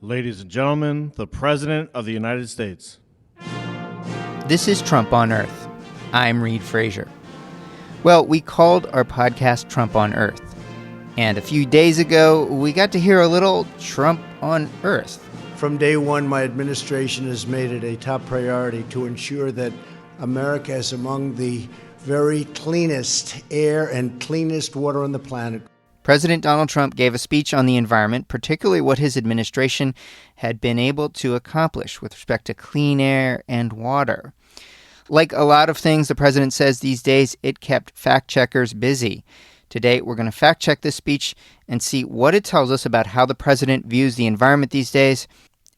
Ladies and gentlemen, the President of the United States. This is Trump on Earth. I'm Reed Frazier. Well, we called our podcast Trump on Earth. And a few days ago, we got to hear a little Trump on Earth. From day one, my administration has made it a top priority to ensure that America is among the very cleanest air and cleanest water on the planet. President Donald Trump gave a speech on the environment, particularly what his administration had been able to accomplish with respect to clean air and water. Like a lot of things the president says these days, it kept fact-checkers busy. Today, we're going to fact-check this speech and see what it tells us about how the president views the environment these days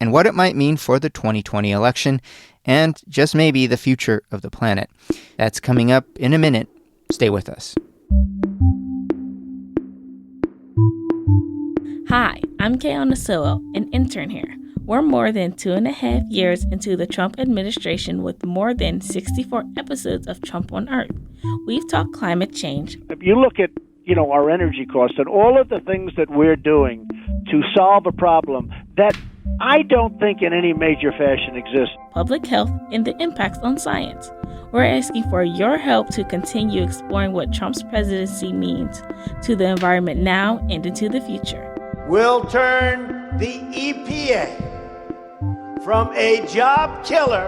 and what it might mean for the 2020 election and just maybe the future of the planet. That's coming up in a minute. Stay with us. Hi, I'm Kayona Sowell, an intern here. We're more than 2.5 years into the Trump administration with more than 64 episodes of Trump on Earth. We've talked climate change. If you look at, our energy costs and all of the things that we're doing to solve a problem that I don't think in any major fashion exists. Public health and the impacts on science. We're asking for your help to continue exploring what Trump's presidency means to the environment now and into the future. We'll turn the EPA from a job killer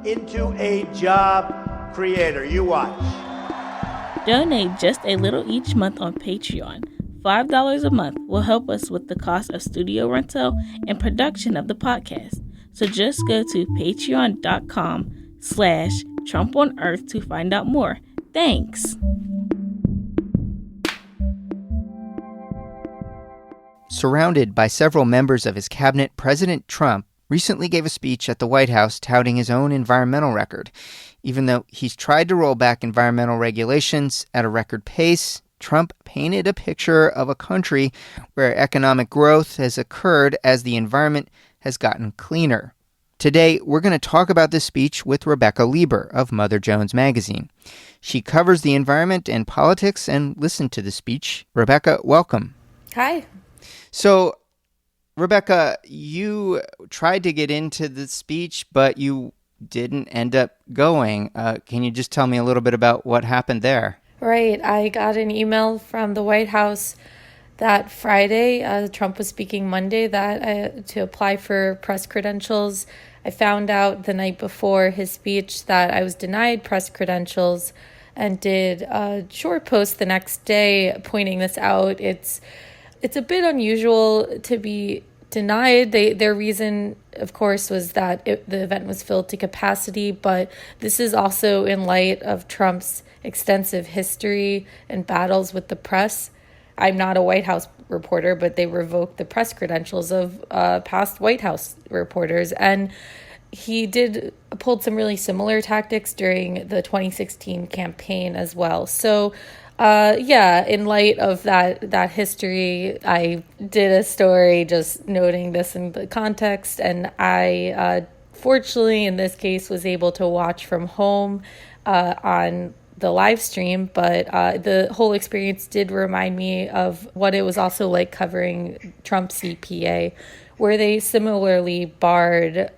into a job creator. You watch. Donate just a little each month on Patreon. $5 a month will help us with the cost of studio rental and production of the podcast. So just go to patreon.com/Trump on Earth to find out more. Thanks. Surrounded by several members of his cabinet, President Trump recently gave a speech at the White House touting his own environmental record. Even though he's tried to roll back environmental regulations at a record pace, Trump painted a picture of a country where economic growth has occurred as the environment has gotten cleaner. Today, we're going to talk about this speech with Rebecca Leber of Mother Jones Magazine. She covers the environment and politics and listened to the speech. Rebecca, welcome. Hi. So, Rebecca, you tried to get into the speech, but you didn't end up going. Can you just tell me a little bit about what happened there? Right. I got an email from the White House that Friday. Trump was speaking Monday that to apply for press credentials. I found out the night before his speech that I was denied press credentials and did a short post the next day pointing this out. It's a bit unusual to be denied. Their reason, of course, was that the event was filled to capacity, but this is also in light of Trump's extensive history and battles with the press. I'm not a White House reporter, but they revoked the press credentials of past White House reporters. And he pulled some really similar tactics during the 2016 campaign as well. So in light of that history, I did a story just noting this in the context, and I fortunately in this case was able to watch from home on the live stream, but the whole experience did remind me of what it was also like covering Trump's EPA, where they similarly barred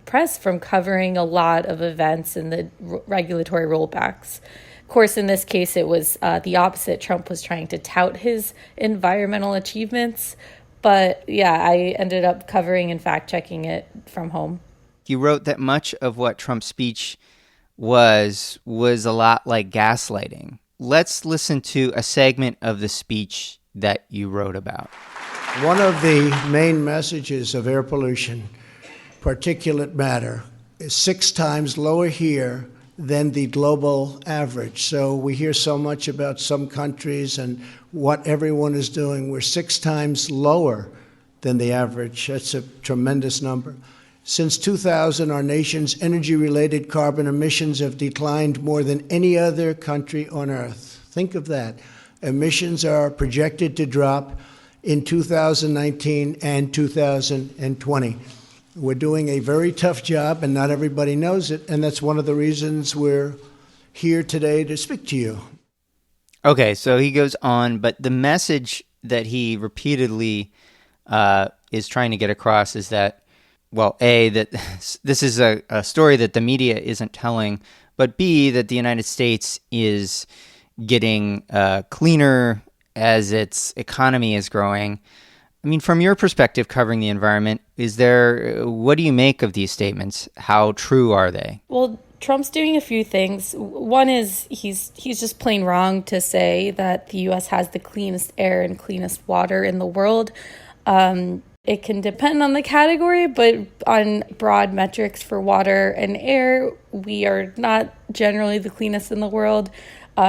press from covering a lot of events and the regulatory rollbacks. Of course, in this case, it was the opposite. Trump was trying to tout his environmental achievements. But yeah, I ended up covering and fact-checking it from home. You wrote that much of what Trump's speech was a lot like gaslighting. Let's listen to a segment of the speech that you wrote about. One of the main messages of air pollution, particulate matter, is 6 times lower here than the global average. So we hear so much about some countries and what everyone is doing. We're 6 times lower than the average. That's a tremendous number. Since 2000, our nation's energy-related carbon emissions have declined more than any other country on Earth. Think of that. Emissions are projected to drop in 2019 and 2020. We're doing a very tough job, and not everybody knows it, and that's one of the reasons we're here today to speak to you. Okay, so he goes on, but the message that he repeatedly is trying to get across is that, well, A, that this is a story that the media isn't telling, but B, that the United States is getting cleaner as its economy is growing. I mean, from your perspective covering the environment, what do you make of these statements? How true are they? Well, Trump's doing a few things. One is he's just plain wrong to say that the U.S. has the cleanest air and cleanest water in the world. It can depend on the category, but on broad metrics for water and air, we are not generally the cleanest in the world.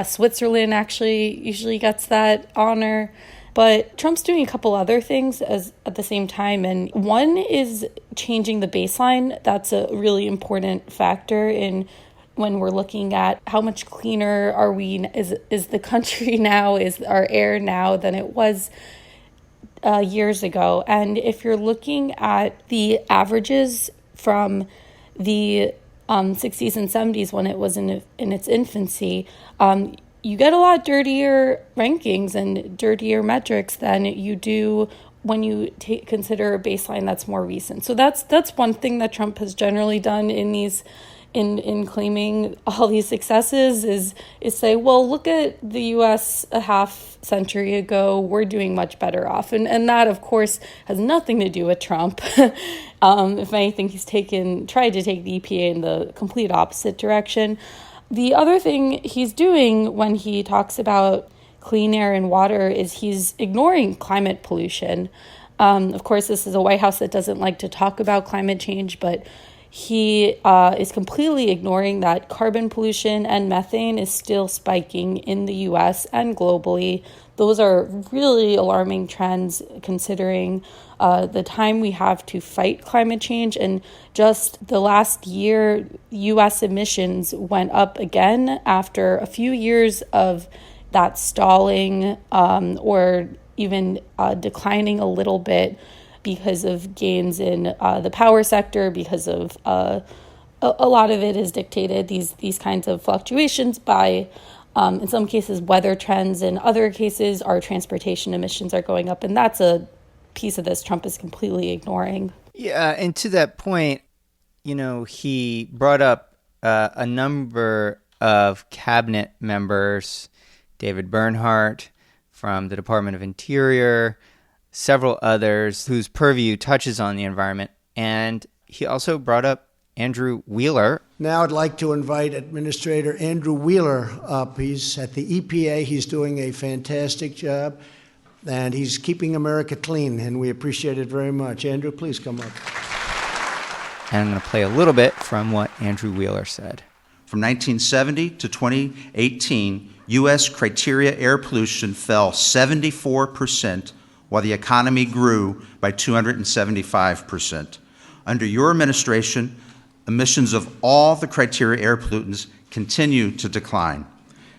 Switzerland actually usually gets that honor. But Trump's doing a couple other things at the same time. And one is changing the baseline. That's a really important factor in when we're looking at how much cleaner is the country now, is our air now than it was years ago. And if you're looking at the averages from the 60s and 70s when it was in its infancy, you get a lot dirtier rankings and dirtier metrics than you do when you consider a baseline that's more recent. So that's one thing that Trump has generally done in claiming all these successes is say, well, look at the U.S. a half century ago, we're doing much better off. And that, of course, has nothing to do with Trump. If anything, he's tried to take the EPA in the complete opposite direction. The other thing he's doing when he talks about clean air and water is he's ignoring climate pollution. Of course, this is a White House that doesn't like to talk about climate change, but he is completely ignoring that carbon pollution and methane is still spiking in the U.S. and globally. Those are really alarming trends considering the time we have to fight climate change. And just the last year, U.S. emissions went up again after a few years of that stalling or even declining a little bit because of gains in the power sector, because of a lot of it is dictated, these kinds of fluctuations by, in some cases, weather trends. In other cases, our transportation emissions are going up. And that's a piece of this Trump is completely ignoring. Yeah, and to that point, he brought up a number of cabinet members, David Bernhardt from the Department of Interior, several others whose purview touches on the environment. And he also brought up Andrew Wheeler. Now I'd like to invite Administrator Andrew Wheeler up. He's at the EPA. He's doing a fantastic job, and he's keeping America clean, and we appreciate it very much. Andrew, please come up. And I'm going to play a little bit from what Andrew Wheeler said. From 1970 to 2018, U.S. criteria air pollution fell 74%, while the economy grew by 275%. Under your administration, emissions of all the criteria air pollutants continue to decline.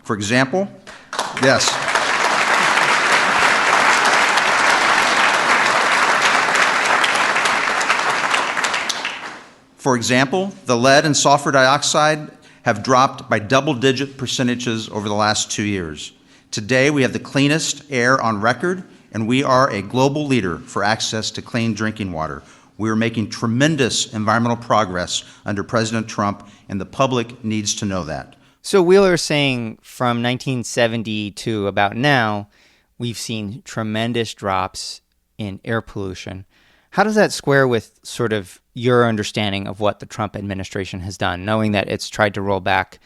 For example, yes. For example, the lead and sulfur dioxide have dropped by double-digit percentages over the last 2 years. Today, we have the cleanest air on record, and we are a global leader for access to clean drinking water. We are making tremendous environmental progress under President Trump, and the public needs to know that. So Wheeler is saying from 1970 to about now, we've seen tremendous drops in air pollution. How does that square with sort of your understanding of what the Trump administration has done, knowing that it's tried to roll back,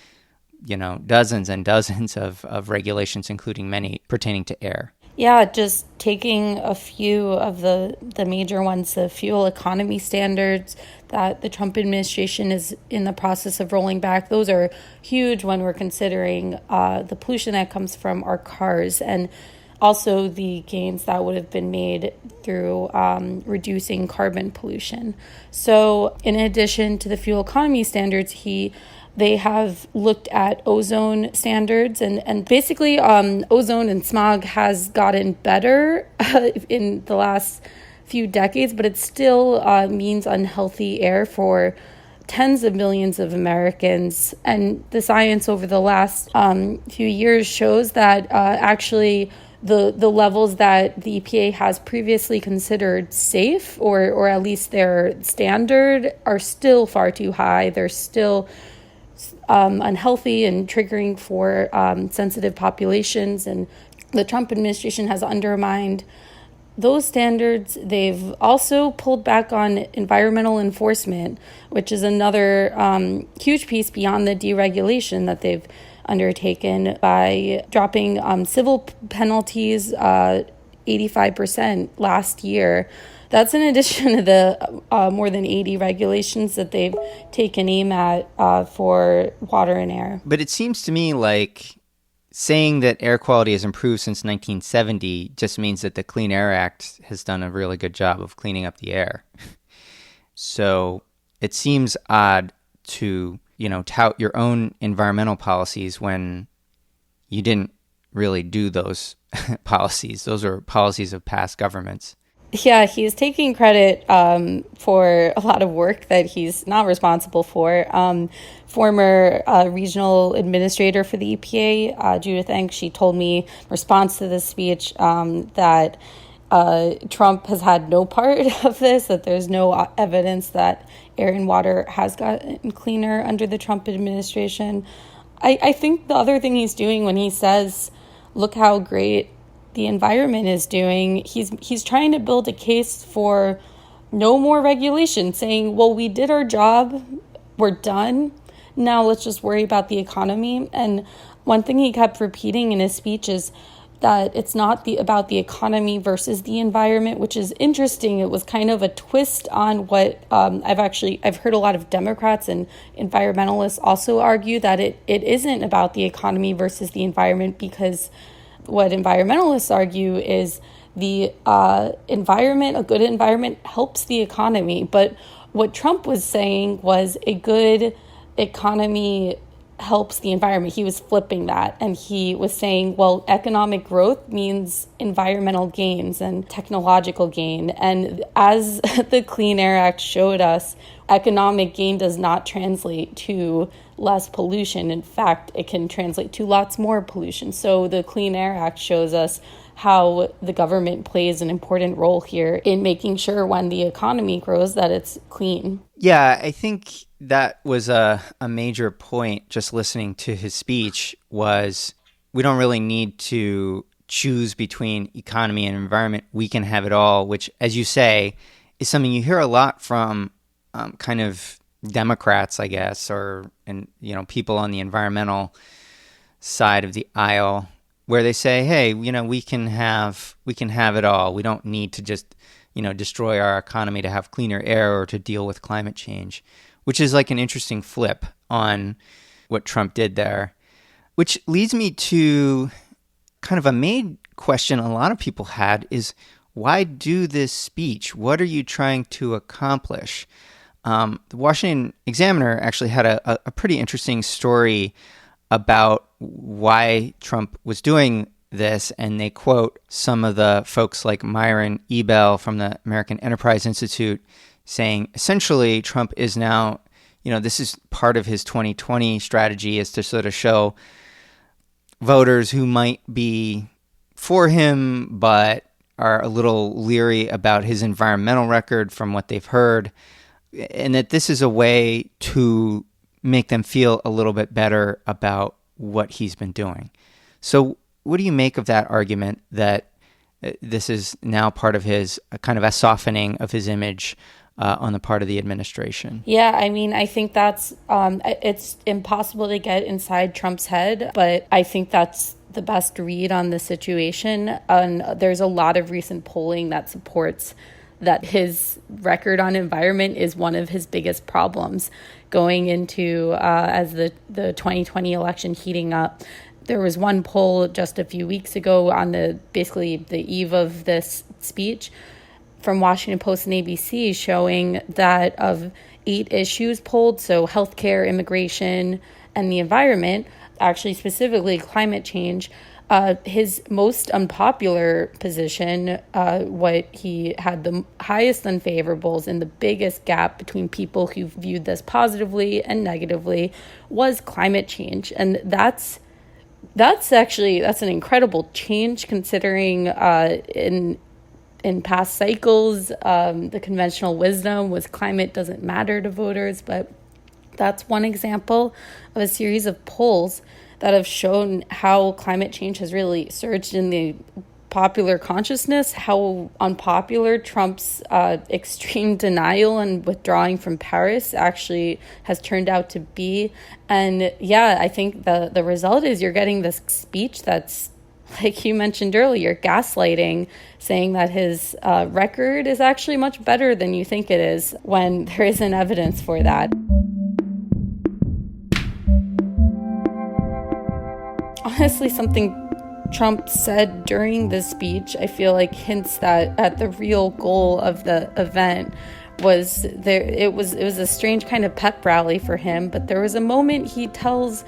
dozens and dozens of regulations, including many pertaining to air? Yeah, just taking a few of the major ones, the fuel economy standards that the Trump administration is in the process of rolling back. Those are huge when we're considering the pollution that comes from our cars and also the gains that would have been made through reducing carbon pollution. So in addition to the fuel economy standards, they have looked at ozone standards and basically ozone and smog has gotten better in the last few decades, but it still means unhealthy air for tens of millions of Americans. And the science over the last few years shows that actually the levels that the EPA has previously considered safe, or at least their standard, are still far too high. They're still unhealthy and triggering for sensitive populations. And the Trump administration has undermined those standards. They've also pulled back on environmental enforcement, which is another huge piece beyond the deregulation that they've undertaken by dropping civil penalties 85% last year. That's in addition to the more than 80 regulations that they've taken aim at for water and air. But it seems to me like saying that air quality has improved since 1970 just means that the Clean Air Act has done a really good job of cleaning up the air. So it seems odd to, tout your own environmental policies when you didn't really do those policies. Those are policies of past governments. Yeah, he's taking credit for a lot of work that he's not responsible for. Former regional administrator for the EPA, Judith Enck, she told me in response to this speech that Trump has had no part of this, that there's no evidence that air and water has gotten cleaner under the Trump administration. I think the other thing he's doing when he says, look how great the environment is doing, he's trying to build a case for no more regulation, saying, well, we did our job, we're done, now let's just worry about the economy. And one thing he kept repeating in his speech is that it's not about the economy versus the environment, which is interesting. It was kind of a twist on what I've heard a lot of Democrats and environmentalists also argue, that it isn't about the economy versus the environment, because what environmentalists argue is the environment, a good environment, helps the economy. But what Trump was saying was a good economy helps the environment. He was flipping that, and he was saying, well, economic growth means environmental gains and technological gain. And as the Clean Air Act showed us, economic gain does not translate to less pollution. In fact, it can translate to lots more pollution. So the Clean Air Act shows us how the government plays an important role here in making sure when the economy grows that it's clean. Yeah, I think that was a major point just listening to his speech, was we don't really need to choose between economy and environment. We can have it all, which, as you say, is something you hear a lot from kind of Democrats, I guess, and people on the environmental side of the aisle, where they say, hey, we can have it all. We don't need to just destroy our economy to have cleaner air or to deal with climate change, which is like an interesting flip on what Trump did there. Which leads me to kind of a main question a lot of people had is, why do this speech? What are you trying to accomplish? The Washington Examiner actually had a pretty interesting story about why Trump was doing this, and they quote some of the folks like Myron Ebell from the American Enterprise Institute saying, essentially, Trump is now, this is part of his 2020 strategy, is to sort of show voters who might be for him but are a little leery about his environmental record from what they've heard, and that this is a way to make them feel a little bit better about what he's been doing. So what do you make of that argument that this is now part of his kind of a softening of his image on the part of the administration? Yeah, I mean, I think that's it's impossible to get inside Trump's head, but I think that's the best read on the situation. And there's a lot of recent polling that supports that his record on environment is one of his biggest problems going into as the 2020 election heating up. There was one poll just a few weeks ago on the eve of this speech from Washington Post and ABC showing that of 8 issues polled, so healthcare, immigration, and the environment, actually specifically climate change, his most unpopular position, what he had the highest unfavorables and the biggest gap between people who viewed this positively and negatively, was climate change. And that's That's an incredible change considering in past cycles, the conventional wisdom was climate doesn't matter to voters, but that's one example of a series of polls that have shown how climate change has really surged in the popular consciousness, how unpopular Trump's extreme denial and withdrawing from Paris actually has turned out to be. And yeah, I think the result is you're getting this speech that's, like you mentioned earlier, gaslighting, saying that his record is actually much better than you think it is when there isn't evidence for that. Honestly, something Trump said during the speech, I feel like hints that at the real goal of the event was there. It was a strange kind of pep rally for him, but there was a moment he tells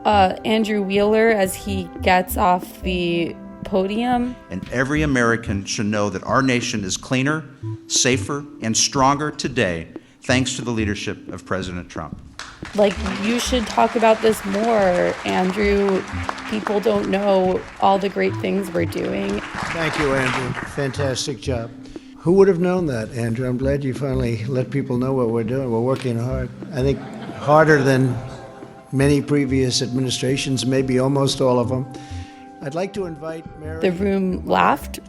Andrew Wheeler as he gets off the podium. And every American should know that our nation is cleaner, safer, and stronger today thanks to the leadership of President Trump. Like, you should talk about this more, Andrew. People don't know all the great things we're doing. Thank you, Andrew. Fantastic job. Who would have known that, Andrew? I'm glad you finally let people know what we're doing. We're working hard. I think harder than many previous administrations, maybe almost all of them. I'd like to invite Mary. The room laughed,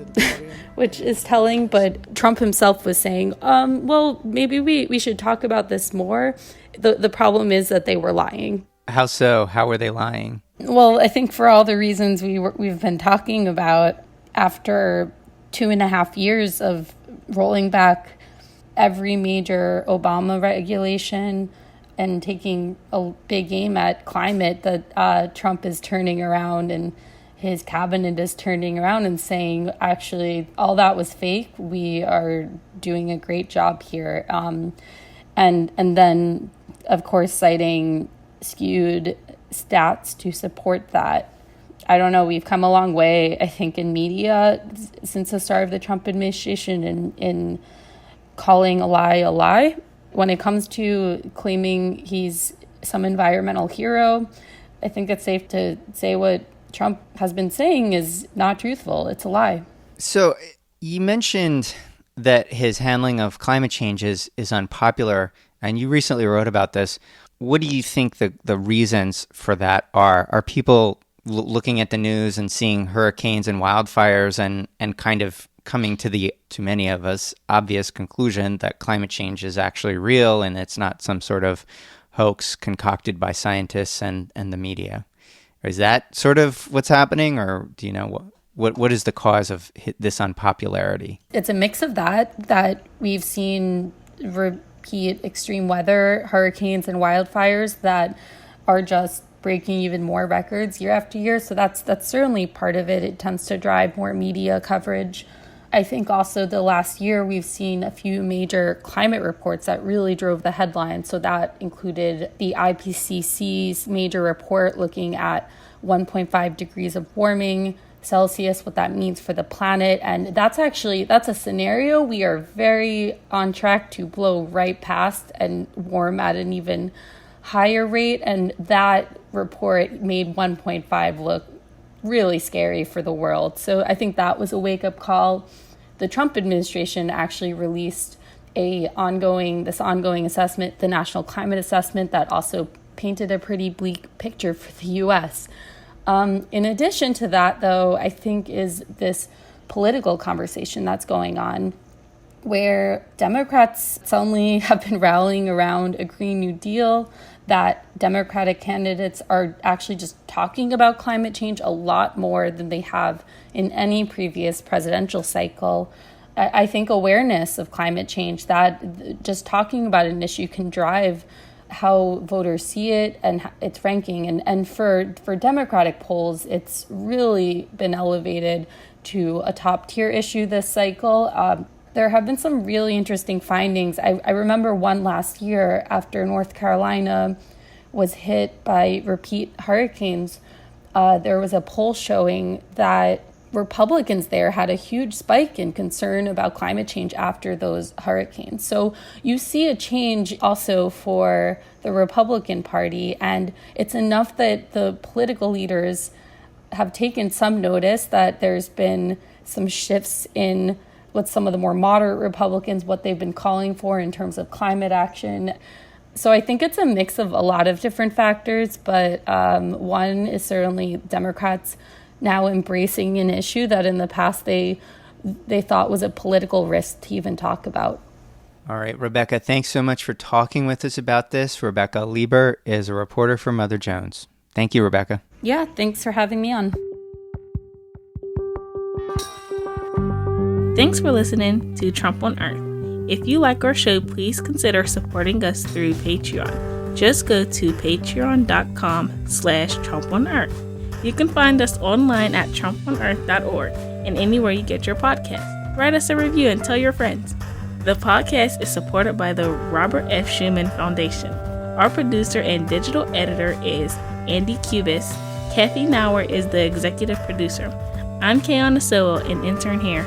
which is telling, but Trump himself was saying, well, maybe we should talk about this more. The problem is that they were lying. How so? How were they lying? Well, I think for all the reasons we've been talking about, after 2.5 years of rolling back every major Obama regulation and taking a big aim at climate, that Trump is turning around and his cabinet is turning around and saying, actually, all that was fake. We are doing a great job here. And then, of course, citing skewed stats to support that. I don't know. We've come a long way, I think, in media since the start of the Trump administration in calling a lie. When it comes to claiming he's some environmental hero, I think it's safe to say what Trump has been saying is not truthful. It's a lie. So you mentioned that his handling of climate change is unpopular, and you recently wrote about this. What do you think the reasons for that are? Are people looking at the news and seeing hurricanes and wildfires and kind of coming to many of us, obvious conclusion that climate change is actually real and it's not some sort of hoax concocted by scientists and the media? Is that sort of what's happening, or do you know what is the cause of this unpopularity? It's a mix of that we've seen repeat extreme weather, hurricanes and wildfires that are just breaking even more records year after year. So that's certainly part of it. It tends to drive more media coverage. I think also the last year we've seen a few major climate reports that really drove the headlines. So that included the IPCC's major report looking at 1.5 degrees of warming Celsius, what that means for the planet. And that's a scenario we are very on track to blow right past and warm at an even higher rate. And that report made 1.5 look really scary for the world. So I think that was a wake-up call. The Trump administration actually released this ongoing assessment, the National Climate Assessment, that also painted a pretty bleak picture for the U.S. In addition to that, though, I think is this political conversation that's going on, where Democrats suddenly have been rallying around a Green New Deal, that Democratic candidates are actually just talking about climate change a lot more than they have in any previous presidential cycle. I think awareness of climate change, that just talking about an issue can drive how voters see it and its ranking. And for Democratic polls, it's really been elevated to a top tier issue this cycle. There have been some really interesting findings. I remember one last year after North Carolina was hit by repeat hurricanes. There was a poll showing that Republicans there had a huge spike in concern about climate change after those hurricanes. So you see a change also for the Republican Party, and it's enough that the political leaders have taken some notice that there's been some shifts in what some of the more moderate Republicans, what they've been calling for in terms of climate action. So I think it's a mix of a lot of different factors, but one is certainly Democrats now embracing an issue that in the past they thought was a political risk to even talk about. All right, Rebecca, thanks so much for talking with us about this. Rebecca Leber is a reporter for Mother Jones. Thank you, Rebecca. Yeah, thanks for having me on. Thanks for listening to Trump on Earth. If you like our show, please consider supporting us through Patreon. Just go to patreon.com/TrumpOnEarth. You can find us online at TrumpOnEarth.org and anywhere you get your podcast. Write us a review and tell your friends. The podcast is supported by the Robert F. Schuman Foundation. Our producer and digital editor is Andy Cubis. Kathy Nauer is the executive producer. I'm Kayana Sowell, an intern here.